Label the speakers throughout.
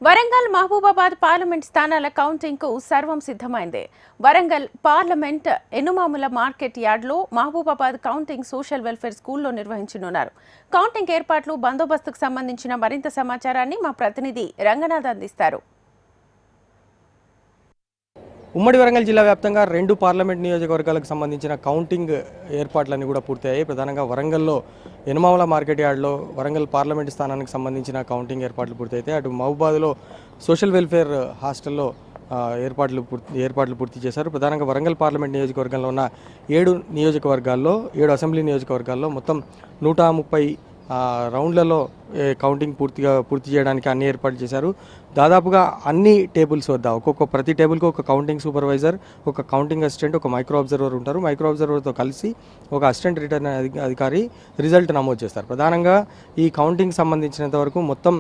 Speaker 1: Warangal Mahabubabad parliament స్థానాల counting కు సర్వం సిద్ధమైంది. వరంగల్ పార్లమెంట్ ఎనుమాముల మార్కెట్ యార్డ్లో మహబూబాబాద్ కౌంటింగ్ సోషల్ వెల్ఫేర్ స్కూల్లో నిర్వహించనున్నారు. కౌంటింగ్ ఏర్పాట్లు, బందోబస్తుకు సంబంధించిన మరింత సమాచారాన్ని మా ప్రతినిధి రంగనాథ్ అందిస్తారు.
Speaker 2: ఉమ్మడి వరంగల్ జిల్లా వ్యాప్తంగా 2 పార్లమెంట్ నియోజకవర్గాలకు సంబంధించిన కౌంటింగ్ ఏర్పాట్లన్నీ కూడా పూర్తయ్యాయి. ప్రధానంగా వరంగల్లో ఎనుమాముల మార్కెట్ యార్డ్లో వరంగల్ పార్లమెంట్ స్థానానికి సంబంధించిన కౌంటింగ్ ఏర్పాట్లు పూర్తయితే అటు మహబూబాబాద్లో సోషల్ వెల్ఫేర్ హాస్టల్లో ఏర్పాట్లు పూర్తి చేశారు. ప్రధానంగా వరంగల్ పార్లమెంట్ నియోజకవర్గంలో ఉన్న 7 అసెంబ్లీ నియోజకవర్గాల్లో మొత్తం 130 రౌండ్లలో కౌంటింగ్ పూర్తి చేయడానికి అన్ని ఏర్పాట్లు చేశారు. దాదాపుగా అన్ని టేబుల్స్ వద్ద ప్రతి టేబుల్కి ఒక కౌంటింగ్ సూపర్వైజర్, ఒక కౌంటింగ్ అసిస్టెంట్, ఒక మైక్రో అబ్జర్వర్ ఉంటారు. మైక్రో అబ్జర్వర్తో కలిసి ఒక అసిస్టెంట్ రిటర్న్ అధికారి రిజల్ట్ నమోదు చేస్తారు. ప్రధానంగా ఈ కౌంటింగ్ సంబంధించినంత వరకు మొత్తం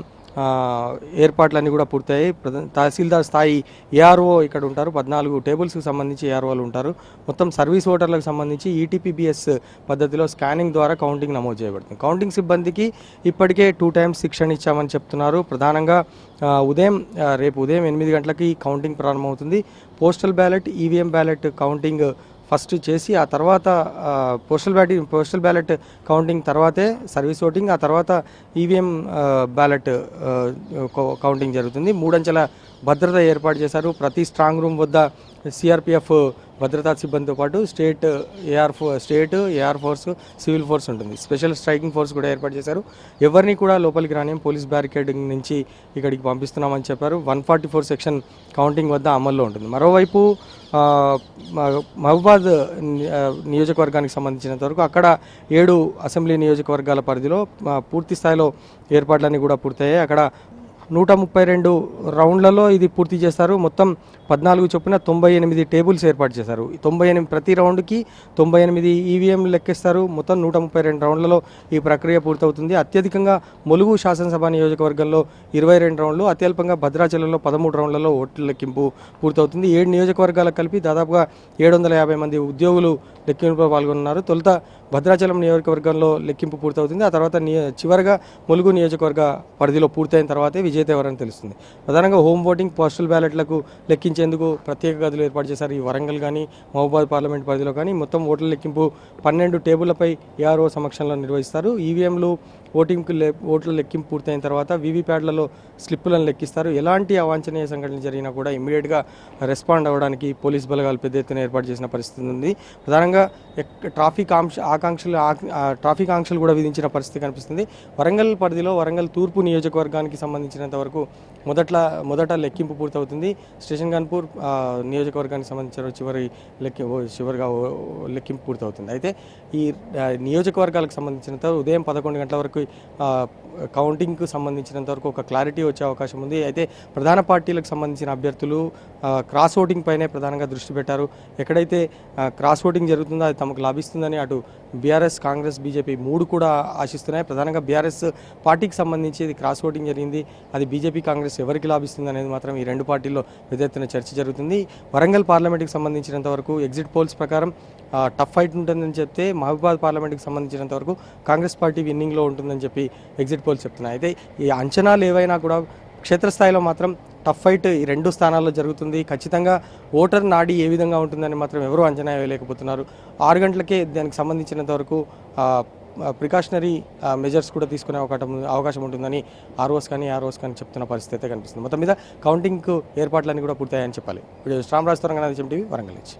Speaker 2: ఏర్పాట్లన్నీ కూడా పూర్తయ్యాయి. తహసీల్దార్ స్థాయి ఏఆర్ఓ ఇక్కడ ఉంటారు. 14 టేబుల్స్కి సంబంధించి ఏఆర్ఓలు ఉంటారు. మొత్తం సర్వీస్ ఓటర్లకు సంబంధించి ఈటీపీబీఎస్ పద్ధతిలో స్కానింగ్ ద్వారా కౌంటింగ్ నమోదు చేయబడుతుంది. కౌంటింగ్ సిబ్బందికి ఇప్పటికే 2 టైమ్స్ శిక్షణ ఇచ్చామని చెప్తున్నారు. ప్రధానంగా రేపు ఉదయం 8 గంటలకి కౌంటింగ్ ప్రారంభమవుతుంది. Postal ballot, EVM ballot counting first చేసి ఆ తర్వాత పోస్టల్ బ్యాలెట్ కౌంటింగ్ తర్వాతే సర్వీస్ ఓటింగ్, ఆ తర్వాత ఈవీఎం బ్యాలెట్ కౌంటింగ్ జరుగుతుంది. 3 అంచెల భద్రత ఏర్పాటు చేశారు. ప్రతి స్ట్రాంగ్ రూమ్ వద్ద సిఆర్పిఎఫ్ భద్రతా సిబ్బందితో పాటు state AR force, civil force ఉంటుంది. స్పెషల్ స్ట్రైకింగ్ ఫోర్స్ కూడా ఏర్పాటు చేశారు. ఎవరిని కూడా లోపలికి రాని పోలీస్ బ్యారికేడింగ్ నుంచి ఇక్కడికి పంపిస్తున్నామని చెప్పారు. 144 సెక్షన్ కౌంటింగ్ వద్ద అమల్లో ఉంటుంది. మరోవైపు మహబూబాద్ నియోజకవర్గానికి సంబంధించినంత వరకు అక్కడ 7 అసెంబ్లీ నియోజకవర్గాల పరిధిలో పూర్తి స్థాయిలో ఏర్పాట్లన్నీ కూడా పూర్తయ్యాయి. అక్కడ 132 రౌండ్లలో ఇది పూర్తి చేస్తారు. మొత్తం 14 చొప్పున 98 టేబుల్స్ ఏర్పాటు చేశారు. 98 ప్రతి రౌండ్కి 98 ఈవీఎంలు లెక్కిస్తారు. మొత్తం 132 రౌండ్లలో ఈ ప్రక్రియ పూర్తవుతుంది. అత్యధికంగా ములుగు శాసనసభ నియోజకవర్గంలో 22 రౌండ్లు, అత్యల్పంగా భద్రాచలంలో 13 రౌండ్లలో ఓట్ల లెక్కింపు పూర్తవుతుంది. 7 నియోజకవర్గాలకు కలిపి దాదాపుగా 750 మంది ఉద్యోగులు లెక్కింపులో పాల్గొన్నారు. తొలుత భద్రాచలం నియోజకవర్గంలో లెక్కింపు పూర్తవుతుంది. ఆ తర్వాత చివరిగా ములుగు నియోజకవర్గ పరిధిలో పూర్తయిన తర్వాతే విజేత ఎవరని తెలుస్తుంది. ప్రధానంగా హోమ్ ఓటింగ్, పోస్టల్ బ్యాలెట్లకు లెక్కించేందుకు ప్రత్యేక గదులు ఏర్పాటు చేశారు. ఈ వరంగల్ కానీ మహబూబాబాద్ పార్లమెంట్ పరిధిలో కానీ మొత్తం ఓట్ల లెక్కింపు 12 టేబుళ్లపై ఏఆర్ఓ సమక్షంలో నిర్వహిస్తారు. ఈవీఎంలు ఓట్ల లెక్కింపు పూర్తయిన తర్వాత వీవీప్యాడ్లలో స్లిప్పులను లెక్కిస్తారు. ఎలాంటి అవాంఛనీయ సంఘటనలు జరిగినా కూడా ఇమ్మీడియట్గా రెస్పాండ్ అవ్వడానికి పోలీస్ బలగాలు పెద్ద ఎత్తున ఏర్పాటు చేసిన పరిస్థితి ఉంది. ప్రధానంగా ట్రాఫిక్ ఆంక్షలు కూడా విధించిన పరిస్థితి కనిపిస్తుంది. వరంగల్ పరిధిలో వరంగల్ తూర్పు నియోజకవర్గానికి సంబంధించినంత వరకు మొదట లెక్కింపు పూర్తవుతుంది. స్టేషన్ గన్పూర్ నియోజకవర్గానికి సంబంధించిన చివరిగా లెక్కింపు పూర్తవుతుంది. అయితే ఈ నియోజకవర్గాలకు సంబంధించినంత ఉదయం 11 గంటల వరకు కౌంటింగ్కు సంబంధించినంత వరకు ఒక క్లారిటీ వచ్చే అవకాశం ఉంది. అయితే ప్రధాన పార్టీలకు సంబంధించిన అభ్యర్థులు క్రాస్ ఓటింగ్ పైనే ప్రధానంగా దృష్టి పెట్టారు. ఎక్కడైతే క్రాస్ ఓటింగ్ జరుగుతుందో అది తమకు లాభిస్తుందని అటు బీఆర్ఎస్, కాంగ్రెస్, బీజేపీ 3 కూడా ఆశిస్తున్నాయి. ప్రధానంగా బీఆర్ఎస్ పార్టీకి సంబంధించి ఇది క్రాస్ ఓటింగ్ జరిగింది, అది బీజేపీ, కాంగ్రెస్ ఎవరికి లాభిస్తుంది అనేది మాత్రం ఈ 2 పార్టీల్లో పెద్ద ఎత్తున చర్చ జరుగుతుంది. వరంగల్ పార్లమెంట్కి సంబంధించినంత వరకు ఎగ్జిట్ పోల్స్ ప్రకారం టఫ్ ఫైట్ ఉంటుందని చెప్తే, మహబూబాబాద్ పార్లమెంట్కి సంబంధించినంత వరకు కాంగ్రెస్ పార్టీ విన్నింగ్లో ఉంటుందని చెప్పి ఎగ్జిట్ పోల్స్ చెప్తున్నాయి. అయితే ఈ అంచనాలు ఏవైనా కూడా క్షేత్రస్థాయిలో మాత్రం టఫ్ ఫైట్ ఈ 2 స్థానాల్లో జరుగుతుంది. ఖచ్చితంగా ఓటర్ నాడి ఏ విధంగా ఉంటుందని మాత్రం ఎవరూ అంచనా వేయలేకపోతున్నారు. 6 గంటలకే దానికి సంబంధించినంత వరకు ప్రికాషనరీ మెజర్స్ కూడా తీసుకునే అవకాశం ఉంటుందని ఆర్ఓస్ కానీ చెప్తున్న పరిస్థితి అయితే కనిపిస్తుంది. మొత్తం మీద కౌంటింగ్కు ఏర్పాట్లన్నీ కూడా పూర్తయ్యాయని చెప్పాలి. రామరాజు రంగనాథ్ టీవీ వరంగల్ నుంచి.